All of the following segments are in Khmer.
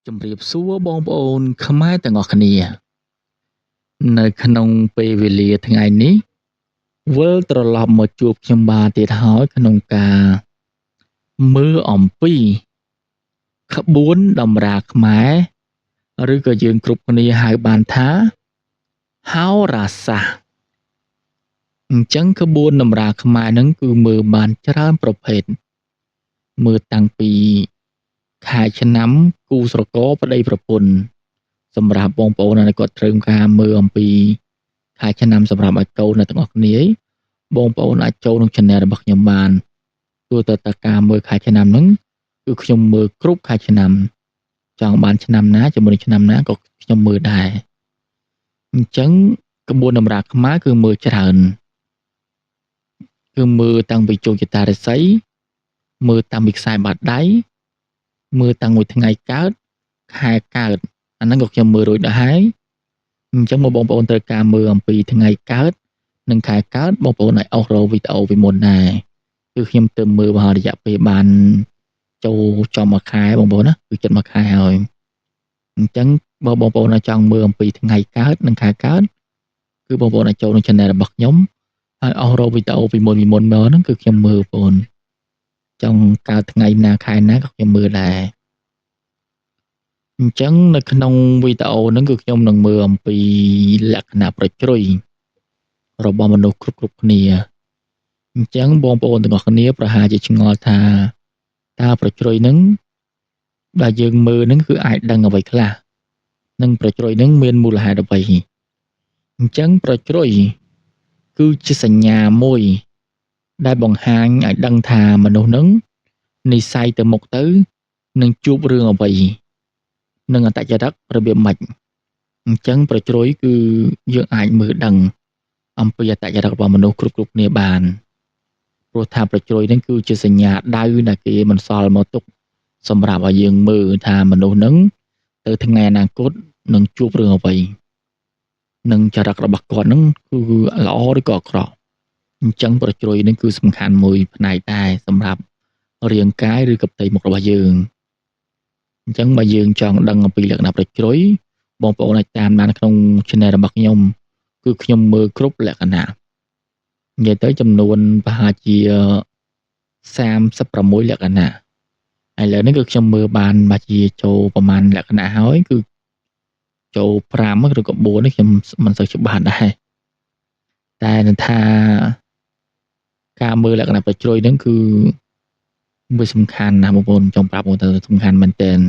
ជំរាបសួរបងប្អូនខ្មែរទាំងអស់គ្នានៅក្នុងពេលវេលាថ្ងៃនេះវិលត្រឡប់មកជួបខ្ញុំបាទទៀតហើយក្នុងការមើលអំពីក្បួនតម្រាខ្មែរឬក៏យើងគ្រប់គ្នាហៅបានថាហោរាសាស្ត្រអញ្ចឹងក្បួនតម្រាខ្មែរហ្នឹងគឺមើលបានច្រើនប្រភេទមើលតាំងពីខែឆ្នាំគូស្រករប្តីប្រពន្ធសម្រាប់បងប្អូនដែលគាត់ត្រូវការមើលអំពីខែឆ្នាំសម្រាប់ឲ្យកូនទាំងអស់គ្នាបងប្អូនអាចចូលក្នុង channel របស់ខ្ញុំបានទោះតែការមើលខែឆ្នាំហ្នឹងគឺខ្ញុំមើលគ្រប់ខែឆ្នាំចង់បានឆ្នាំណាជាមួយនឹងឆ្នាំណាក៏ខ្ញុំមើលដែរអញ្ចឹងក្បួនតម្រាខ្មែរគឺមើលច្រើនគឺមើលតាំងពីជោគជតារាសីមើលតាំងពីខ្សែបាតដៃមើលតាំងពីថ្ងៃកើតខែកើតអាហ្នឹងក៏ខ្ញុំមើលរួចដែរហើយអញ្ចឹងមកបងប្អូនត្រូវការមើលអំពីថ្ងៃកើតនិងខែកើតបងប្អូនអាចអស់រកវីដេអូពីមុនដែរគឺខ្ញុំទៅមើលមករយៈពេលបានចូលចំមួយខែបងប្អូនណាគឺចិត្តមួយខែហើយអញ្ចឹងបើបងប្អូនចង់មើលអំពីថ្ងៃកើតនិងខែកើតគឺបងប្អូនអាចចូលក្នុង channel របស់ខ្ញុំហើយអស់រកវីដេអូពីមុនមកហ្នឹងគឺខ្ញុំមើលបងប្អូនចង់កើតថ្ងៃណាខែណាក៏ខ្ញុំមើលដែរអញ្ចឹងនៅក្នុងវីដេអូហ្នឹងគឺខ្ញុំនឹងមើលអំពីលក្ខណៈប្រជ្រុយរបស់មនុស្សគ្រប់គ្នាអញ្ចឹងបងប្អូនទាំងអស់គ្នាប្រហែលជាឆ្ងល់ថាតើប្រជ្រុយហ្នឹងដែលយើងមើលហ្នឹងគឺអាចដឹងអ្វីខ្លះនិងប្រជ្រុយហ្នឹងមានមូលហេតុអ្វីអញ្ចឹងប្រជ្រុយគឺជាសញ្ញាមួយដែលបង្ហាញឲ្យដឹងថាមនុស្សហ្នឹងនិស្ស័យទៅមុខទៅនឹងជួបរឿងអ្វីនឹងអត្តចរិតរបៀបម៉េចអញ្ចឹងប្រជ្រុយគឺយើងអាចមើលដឹងអំពីអត្តចរិតរបស់មនុស្សគ្រប់គ្នាបានព្រោះថាប្រជ្រុយហ្នឹងគឺជាសញ្ញាដៅដែលគេបន្សល់មកទុកសម្រាប់ឲ្យយើងមើលថាមនុស្សហ្នឹងទៅថ្ងៃអនាគតនឹងជួបរឿងអ្វីនិងចរិតរបស់គាត់ហ្នឹងគឺល្អឬក៏អាក្រក់អញ្ចឹងប្រជ្រុយហ្នឹងគឺសំខាន់មួយផ្នែកដែរសម្រាប់រាងកាយឬក៏ផ្ទៃមុខរបស់យើងអញ្ចឹងបើយើងចង់ដឹងអំពីលក្ខណៈប្រជ្រុយបងប្អូនអាចតាមដានក្នុង channel របស់ខ្ញុំគឺខ្ញុំមើលគ្រប់លក្ខណៈនិយាយទៅចំនួនប្រហែលជា36លក្ខណៈឥឡូវនេះគឺខ្ញុំមើលបានបាជាចូលប្រហែលលក្ខណៈហើយគឺចូល5ឬក៏4នេះខ្ញុំមិនសូវច្បាស់ដែរតែនឹងថាការមើលលក្ខណៈប្រជ្រុយហ្នឹងគឺវាសំខាន់ណាស់បងប្អូនចង់ប្រាប់បងទៅសំខាន់មែនទែន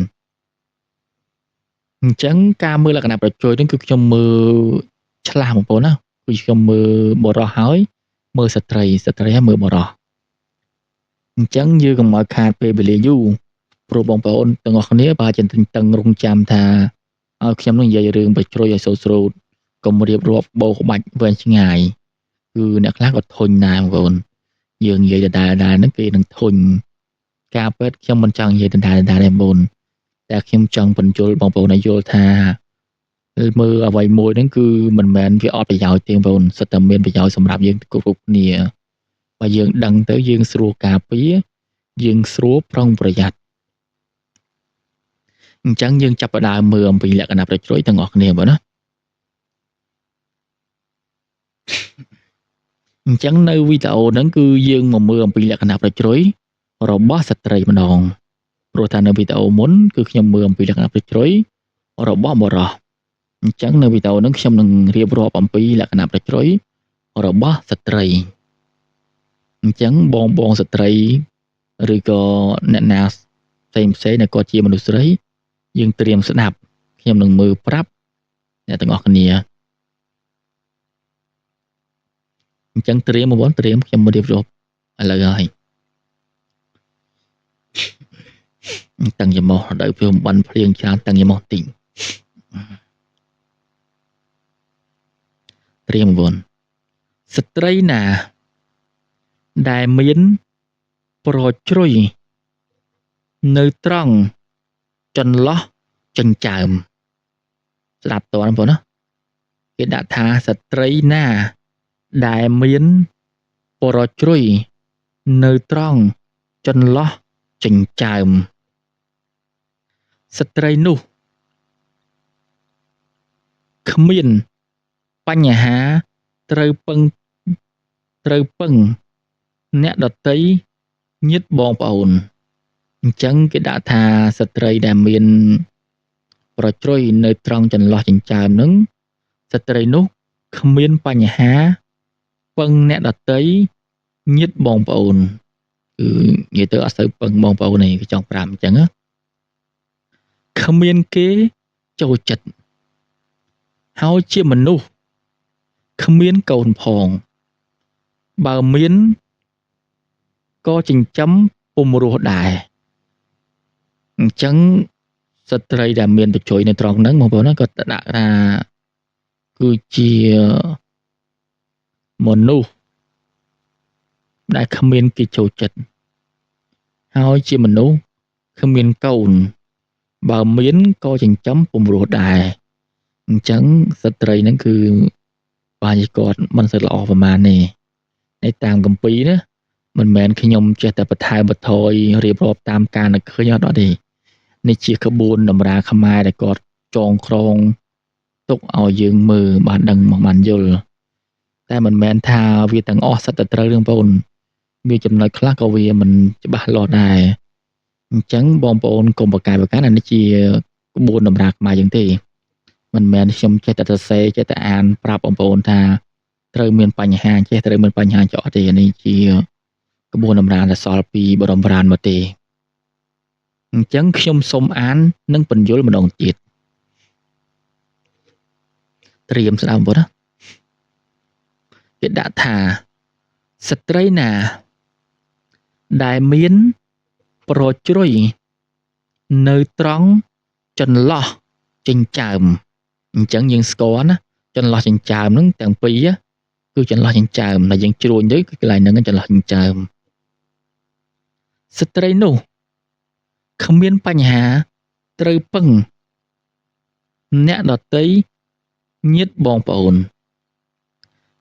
អញ្ចឹងការមើលលក្ខណៈប្រជ្រុយហ្នឹងគឺខ្ញុំមើលឆ្លាស់បងប្អូនណាគឺខ្ញុំមើលបុរសហើយមើលស្ត្រីហើយមើលបុរសអញ្ចឹងយើងកុំឲ្យខាតពេលវេលាយូរព្រោះបងប្អូនទាំងអស់គ្នាបើចិនតឹងរងចាំថាឲ្យខ្ញុំនឹងនិយាយរឿងប្រជ្រុយឲ្យសូត្រស្រូតកុំរៀបរាប់បោក្បាច់វែងឆ្ងាយគឺអ្នកខ្លះក៏ធុញដែរបងប្អូនយើងនិយាយដដែលហ្នឹងគេនឹងធុញការពិតខ្ញុំមិនចង់និយាយដដែលទេបងប្អូនតែខ្ញុំចង់បញ្យល់បងប្អូនឲ្យយល់ថាមើលអ្វីមួយហ្នឹងគឺមិនមែនវាអត់ប្រយោជន៍ទេបងប្អូនសិតតែមានប្រយោជន៍សម្រាប់យើងគ្រប់គ្នាបើយើងដឹងទៅយើងស្រួលការពារយើងស្រួលប្រុងប្រយ័ត្នអញ្ចឹងយើងចាប់ផ្ដើមមើលអំពីលក្ខណៈប្រជ្រុយទាំងអស់គ្នាបងណាអញ្ចឹងនៅវីដេអូហ្នឹងគឺយើងមកមើលអំពីលក្ខណៈប្រជ្រុយរបស់ស្ត្រីម្ដងព្រោះថានៅវីដេអូមុនគឺខ្ញុំមើលអំពីលក្ខណៈប្រជ្រុយរបស់បុរសអញ្ចឹងនៅវីដេអូហ្នឹងខ្ញុំនឹងរៀបរាប់អំពីលក្ខណៈប្រជ្រុយរបស់ស្ត្រីអញ្ចឹងបងស្ត្រីឬក៏អ្នកណាផ្សេងដែលគាត់ជាមនុស្សស្រីយើងត្រៀមស្ដាប់ខ្ញុំនឹងមើលប្រាប់អ្នកទាំងអស់គ្នាអញ្ចឹងត្រៀមបងត្រៀមខ្ញុំរៀបរាប់ឥឡូវហើយតាំងយមោះដោយព្រមបានភ្លៀងច្រើនតាំងយមោះតិចត្រៀមបងស្ត្រីណាដែលមានប្រជ្រុយនៅត្រង់ចន្លោះចិញ្ចើមស្ដាប់តើបងប្អូនណាគេដាក់ថាស្ត្រីណាដែលមានប្រជ្រុយនៅត្រង់ចន្លោះចិញ្ចើម ស្ត្រីនោះគ្មានបញ្ហាត្រូវពឹងអ្នកដតីញាតិបងប្អូនអញ្ចឹងគេដាក់ថាស្ត្រីដែលមានប្រជ្រុយនៅត្រង់ចន្លោះចិញ្ចើមហ្នឹងស្ត្រីនោះគ្មានបញ្ហាពឹងអ្នកដតីញាតិបងប្អូនគឺនិយាយទៅអត់សូវពឹងបងប្អូនទេគេចង់ប្រាប់អញ្ចឹងណាគ្មានគេចូលចិត្តហើយជាមនុស្សគ្មានកូនផងបើមានក៏ចិញ្ចឹមពុំរស់ដែរអញ្ចឹងស្ត្រីដែលមានប្រជ័យនៅត្រង់ហ្នឹងបងប្អូនណាគាត់ដាក់ថាគឺជាមនុស្សដែលគ្មានគេចូលចិត្តហើយជាមនុស្សគ្មានកូនបើមានក៏ចិញ្ចឹមពុំរស់ដែរអញ្ចឹងស្ត្រីហ្នឹងគឺបានជាគាត់មិនសូវល្អប្រហែលទេในតាមគម្ពីរណាមិនមែនខ្ញុំចេះតែបន្ថែមបន្ថយរៀបរាប់តាមការនឹកឃើញអត់ទេនេះជាក្បួនតម្រាខ្មែរដែលគាត់ចងក្រងទុកឲ្យយើងមើលបានដឹងមកបានយល់តែមិនមែនថាវាទាំងអស់សិតតែត្រូវរឿងបងប្អូនវាចំណុចខ្លះក៏វាមិនច្បាស់លាស់ដែរអញ្ចឹងបងប្អូនកុំប្រកែកប្រកាន់អានេះជាក្បួនតម្រាខ្មែរយើងទេមិនមែនខ្ញុំចេះតែសរសេរចេះតែអានប្រាប់បងប្អូនថាត្រូវមានបញ្ហាចេះត្រូវមានបញ្ហាចោះទេនេះជាក្បួនតម្រាដែលសល់ពីបរមបុរាណមកទេអញ្ចឹងខ្ញុំសូមអាននិងបញ្យល់ម្ដងទៀតត្រៀមស្ដាប់បងប្អូនណាគេដាក់ថាស្ត្រីណាដែលមានប្រជ្រុយនៅត្រង់ចន្លោះចិញ្ចើមអញ្ចឹងយើងស្គាល់ណាចន្លោះចិញ្ចើមហ្នឹងទាំងពីរគឺចន្លោះចិញ្ចើមដែលយើងជ្រួញទៅគឺកន្លែងហ្នឹងចន្លោះចិញ្ចើមស្ត្រីនោះគ្មានបញ្ហាត្រូវពឹងអ្នកដតីញាតិបងប្អូន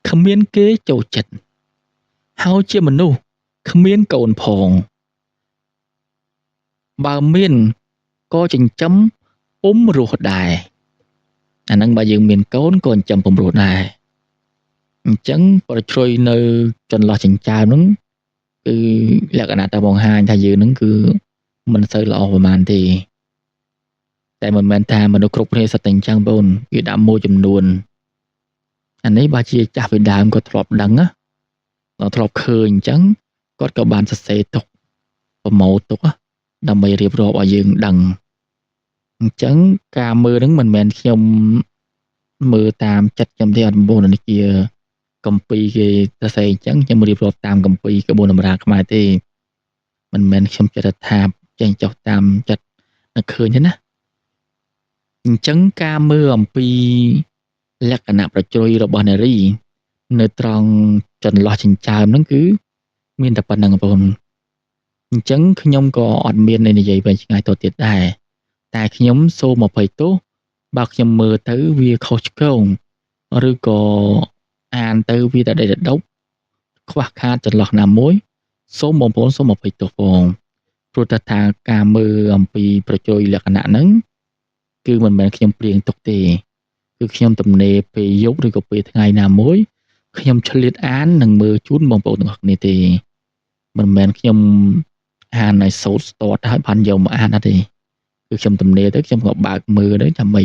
គ្មានគេចូលចិត្តហើយជាមនុស្សគ្មានកូនផងបើមានក៏ចិញ្ចឹមពុំរស់ដែរអាហ្នឹងបើយើងមានកូនក៏ចិញ្ចឹមពុំរស់ដែរអញ្ចឹងប្រជ្រុយនៅចន្លោះចិញ្ចើមហ្នឹងគឺលក្ខណៈតែបង្ហាញថាយើងហ្នឹងគឺមិនសូវល្អប្រហែលទេតែមិនមែនថាមនុស្សគ្រប់គ្នាសិតតែអញ្ចឹងបងគេដាក់មួយចំនួនអានេះបើជាចាស់ពីដើមគាត់ធ្លាប់ដឹងណាគាត់ធ្លាប់ឃើញអញ្ចឹងគាត់ក៏បានសរសេរទុកប្រម៉ូទទុកដើម្បីរៀបរាប់ឲ្យយើងដឹងអញ្ចឹងការមើលហ្នឹងមិនមែនខ្ញុំមើលតាមចិត្តខ្ញុំទេអត់បងប្អូននេះជាកម្ពីគេសរសេរអញ្ចឹងខ្ញុំរៀបរាប់តាមកម្ពីក្បួនតម្រាខ្មែរទេមិនមែនខ្ញុំចិត្តថាចេញចុះតាមចិត្តនឹកឃើញទេណាអញ្ចឹងការមើលអំពីលក្ខណៈប្រជ្រុយរបស់នារីនៅត្រង់ចន្លោះចិញ្ចើមហ្នឹងគឺមានតែប៉ុណ្្នឹងបងប្អូនអញ្ចឹងខ្ញុំក៏អត់មាននិយាយវែងឆ្ងាយតទៀតដែរតែខ្ញុំសូមអភ័យទោសបើខ្ញុំមើលទៅវាខុសឆ្គងឬក៏អានទៅវាតែដេកដប់ខ្វះខាតចន្លោះណាមួយសូមបងប្អូនសូមអភ័យទោសផងព្រោះថាការមើលអំពីប្រជ្រុយលក្ខណៈហ្នឹងគឺមិនមែនខ្ញុំព្រៀងទុកទេគឺខ្ញុំទំនេរពេលយប់ឬក៏ពេលថ្ងៃណាមួយខ្ញុំឆ្លៀតអាននិងមើលជូនបងប្អូនទាំងអស់គ្នាទេមិនមែនខ្ញុំអានឲ្យសូត្រស្ទាត់ហើយបានយកមកអានអត់ទេគឺខ្ញុំទំនេរទៅខ្ញុំក៏បើកមើលទៅដើម្បី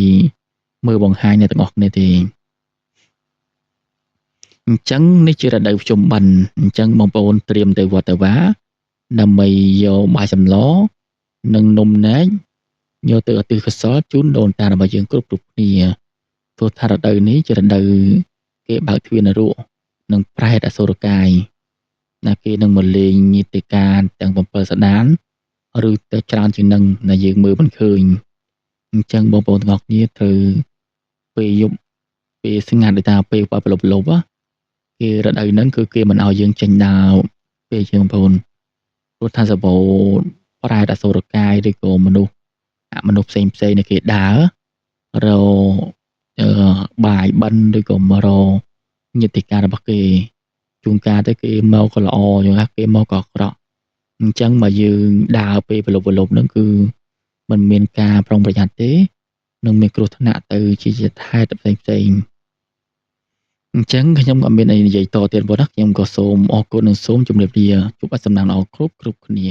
មើលបង្ហាញអ្នកទាំងអស់គ្នាទេអញ្ចឹងនេះជារដូវភ្ជុំបិណ្ឌអញ្ចឹងបងប្អូនត្រៀមទៅវត្តទៅវាដើម្បីយកបាយសម្លនិងនំនែកយកទៅឧទ្ទិសកុសលជូនដូនតារបស់យើងគ្រប់គ្នាព្រោះថារដូវនេះជារដូវគេបើកទ្វារនរកនិងប្រែតអសុរកាយណាគេនឹងមកលេងញាតិកាទាំង7សដានឬទៅច្រើនជាងនឹងដែលយើងមើលមិនឃើញអញ្ចឹងបងប្អូនទាំងអស់គ្នាត្រូវពេលយប់ពេលស្ងាត់ដូចថាពេលបើប្រឡប់គេរដូវហ្នឹងគឺគេមិនឲ្យយើងចេញដើរពេលជាបងប្អូនព្រោះថាសបោប្រែតអសុរកាយឬក៏មនុស្សអមនុស្សផ្សេងៗដែលគេដើររបាយបិណ្ឌឬក៏មករញាតិការបស់គេជួនកាលទៅគេមកក៏ល្អជួនកាលគេមកក៏អាក្រក់អញ្ចឹងមកយើងដើរពេលប្រឡប់ហ្នឹងគឺ មិនមានការប្រុងប្រយ័ត្នទេនឹងមានគ្រោះថ្នាក់ទៅជាហេតុផ្សេងៗអញ្ចឹងខ្ញុំក៏មានអីនិយាយតទៀតប៉ុណ្ណោះខ្ញុំក៏សូមអរគុណនិងសូមជម្រាបលាជួបអាសន្នល្អគ្រប់គ្នា